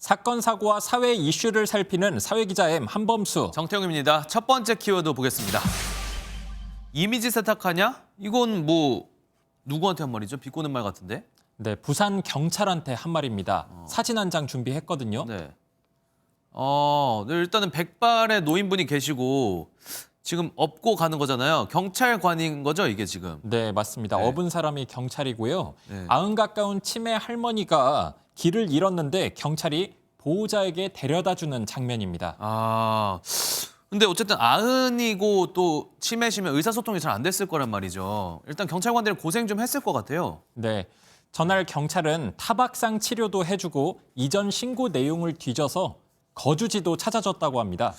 사건, 사고와 사회 이슈를 살피는 사회기자 M 한범수. 정태웅입니다. 첫 번째 키워드 보겠습니다. 이미지 세탁하냐? 이건 뭐 누구한테 한 말이죠? 비꼬는 말 같은데? 네, 부산 경찰한테 한 말입니다. 사진 한 장 준비했거든요. 네. 네, 일단은 백발의 노인분이 계시고 지금 업고 가는 거잖아요. 경찰관인 거죠, 이게 지금? 네, 맞습니다. 네. 업은 사람이 경찰이고요. 네. 90 가까운 치매 할머니가 길을 잃었는데 경찰이 보호자에게 데려다주는 장면입니다. 근데 어쨌든 아흔이고 또 치매시면 의사소통이 잘 안 됐을 거란 말이죠. 일단 경찰관들이 고생 좀 했을 것 같아요. 네, 전날 경찰은 타박상 치료도 해주고 이전 신고 내용을 뒤져서 거주지도 찾아줬다고 합니다.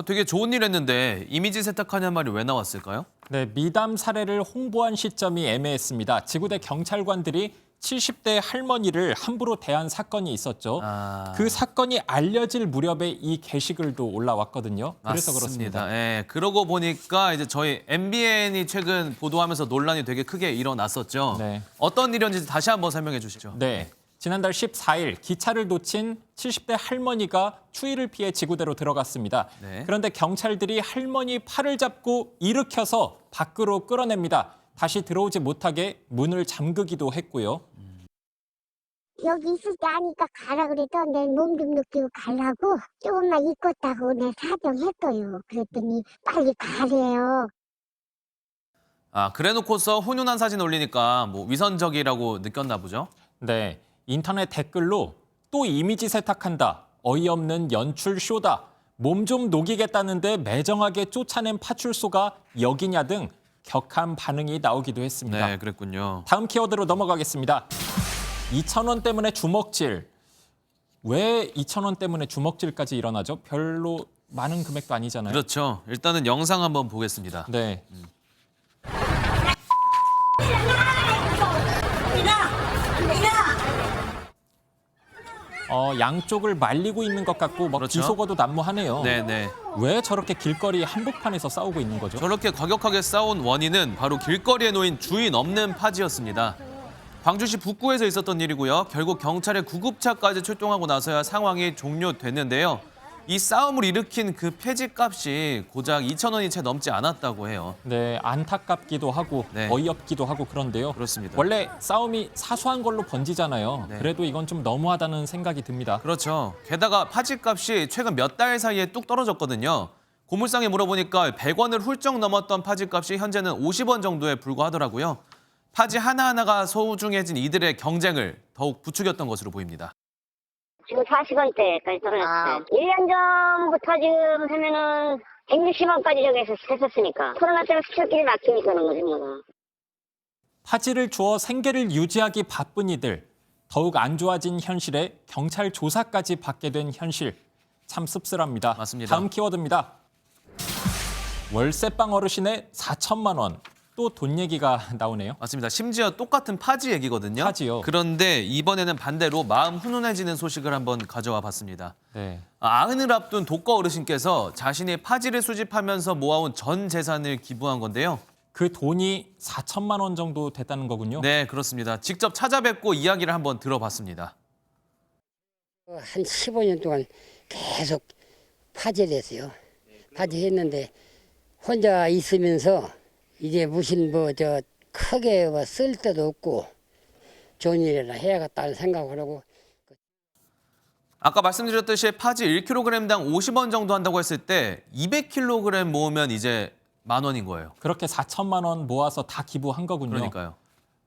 되게 좋은 일 했는데 이미지 세탁하냐 말이 왜 나왔을까요? 네, 미담 사례를 홍보한 시점이 애매했습니다. 지구대 경찰관들이 70대 할머니를 함부로 대한 사건이 있었죠. 그 사건이 알려질 무렵에 이 게시글도 올라왔거든요. 그래서 그렇습니다. 맞습니다. 예, 그러고 보니까 이제 저희 MBN이 최근 보도하면서 논란이 되게 크게 일어났었죠. 네. 어떤 일이었는지 다시 한번 설명해 주시죠. 네, 지난달 14일 기차를 놓친 70대 할머니가 추위를 피해 지구대로 들어갔습니다. 네. 그런데 경찰들이 할머니 팔을 잡고 일으켜서 밖으로 끌어냅니다. 다시 들어오지 못하게 문을 잠그기도 했고요. 여기 있을 때 아니까 가라 그래도 내 몸 좀 느끼고 가려고 조금만 있겠다고 내 사정했어요. 그랬더니 빨리 가래요. 그래놓고서 훈훈한 사진 올리니까 뭐 위선적이라고 느꼈나 보죠. 네, 인터넷 댓글로 또 이미지 세탁한다. 어이없는 연출 쇼다. 몸 좀 녹이겠다는데 매정하게 쫓아낸 파출소가 여기냐 등 격한 반응이 나오기도 했습니다. 네, 그랬군요. 다음 키워드로 넘어가겠습니다. 2,000원 때문에 주먹질. 왜 2,000원 때문에 주먹질까지 일어나죠? 별로 많은 금액도 아니잖아요. 그렇죠. 일단은 영상 한번 보겠습니다. 네. 양쪽을 말리고 있는 것 같고 막 그렇죠. 비속어도 난무하네요. 네네. 왜 저렇게 길거리 한복판에서 싸우고 있는 거죠? 저렇게 과격하게 싸운 원인은 바로 길거리에 놓인 주인 없는 파지였습니다. 광주시 북구에서 있었던 일이고요. 결국 경찰의 구급차까지 출동하고 나서야 상황이 종료됐는데요. 이 싸움을 일으킨 그 폐지값이 고작 2,000원이 채 넘지 않았다고 해요. 네, 안타깝기도 하고 네. 어이없기도 하고 그런데요. 그렇습니다. 원래 싸움이 사소한 걸로 번지잖아요. 네. 그래도 이건 좀 너무하다는 생각이 듭니다. 그렇죠. 게다가 파지값이 최근 몇 달 사이에 뚝 떨어졌거든요. 고물상에 물어보니까 100원을 훌쩍 넘었던 파지값이 현재는 50원 정도에 불과하더라고요. 파지 하나하나가 소중해진 이들의 경쟁을 더욱 부추겼던 것으로 보입니다. 지금 40원대까지 떨어졌어요. 1년 전부터 지금 하면은 160원까지 저기서 했었으니까. 코로나 때문에 수출길이 막히니까 그런 거지 뭐. 파지를 주어 생계를 유지하기 바쁜 이들. 더욱 안 좋아진 현실에 경찰 조사까지 받게 된 현실. 참 씁쓸합니다. 맞습니다. 다음 키워드입니다. 월세방 어르신의 4천만 원. 또 돈 얘기가 나오네요. 맞습니다. 심지어 똑같은 파지 얘기거든요. 파지요. 그런데 이번에는 반대로 마음 훈훈해지는 소식을 한번 가져와 봤습니다. 네. 아흔을 앞둔 독거 어르신께서 자신이 파지를 수집하면서 모아온 전 재산을 기부한 건데요. 그 돈이 4천만 원 정도 됐다는 거군요. 네, 그렇습니다. 직접 찾아뵙고 이야기를 한번 들어봤습니다. 한 15년 동안 계속 파지를 했어요. 파지 했는데 혼자 있으면서 이제 무슨 크게 쓸 데도 없고 좋은 일이라 해야겠다는 생각을 하고. 아까 말씀드렸듯이 파지 1kg당 50원 정도 한다고 했을 때 200kg 모으면 이제 10,000원인 거예요. 그렇게 4천만 원 모아서 다 기부한 거군요. 그러니까요.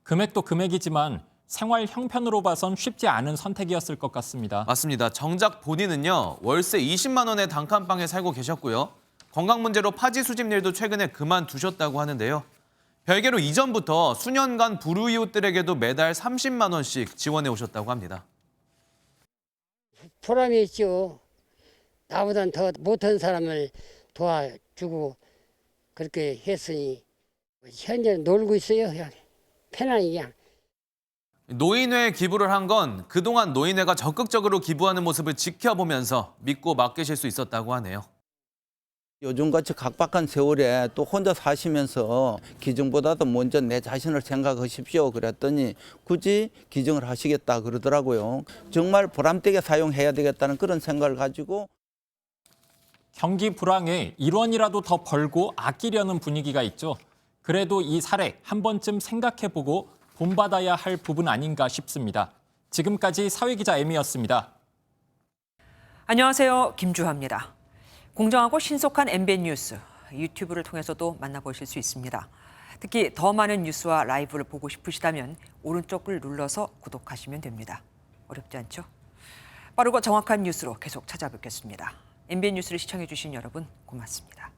금액도 금액이지만 생활 형편으로 봐선 쉽지 않은 선택이었을 것 같습니다. 맞습니다. 정작 본인은요. 월세 20만 원의 단칸방에 살고 계셨고요. 건강 문제로 파지 수집 일도 최근에 그만두셨다고 하는데요. 별개로 이전부터 수년간 불우이웃들에게도 매달 30만 원씩 지원해 오셨다고 합니다. 보람이 있죠. 나보단 더 못한 사람을 도와주고 그렇게 했으니 현재 놀고 있어요. 그냥 편안히 그냥. 노인회에 기부를 한 건 그동안 노인회가 적극적으로 기부하는 모습을 지켜보면서 믿고 맡기실 수 있었다고 하네요. 요즘같이 각박한 세월에 또 혼자 사시면서 기증보다도 먼저 내 자신을 생각하십시오 그랬더니 굳이 기증을 하시겠다 그러더라고요. 정말 보람되게 사용해야 되겠다는 그런 생각을 가지고 경기 불황에 1원이라도 더 벌고 아끼려는 분위기가 있죠. 그래도 이 사례 한 번쯤 생각해보고 본받아야 할 부분 아닌가 싶습니다. 지금까지 사회기자 M이었습니다. 안녕하세요. 김주하입니다. 공정하고 신속한 MBN 뉴스, 유튜브를 통해서도 만나보실 수 있습니다. 특히 더 많은 뉴스와 라이브를 보고 싶으시다면 오른쪽을 눌러서 구독하시면 됩니다. 어렵지 않죠? 빠르고 정확한 뉴스로 계속 찾아뵙겠습니다. MBN 뉴스를 시청해주신 여러분 고맙습니다.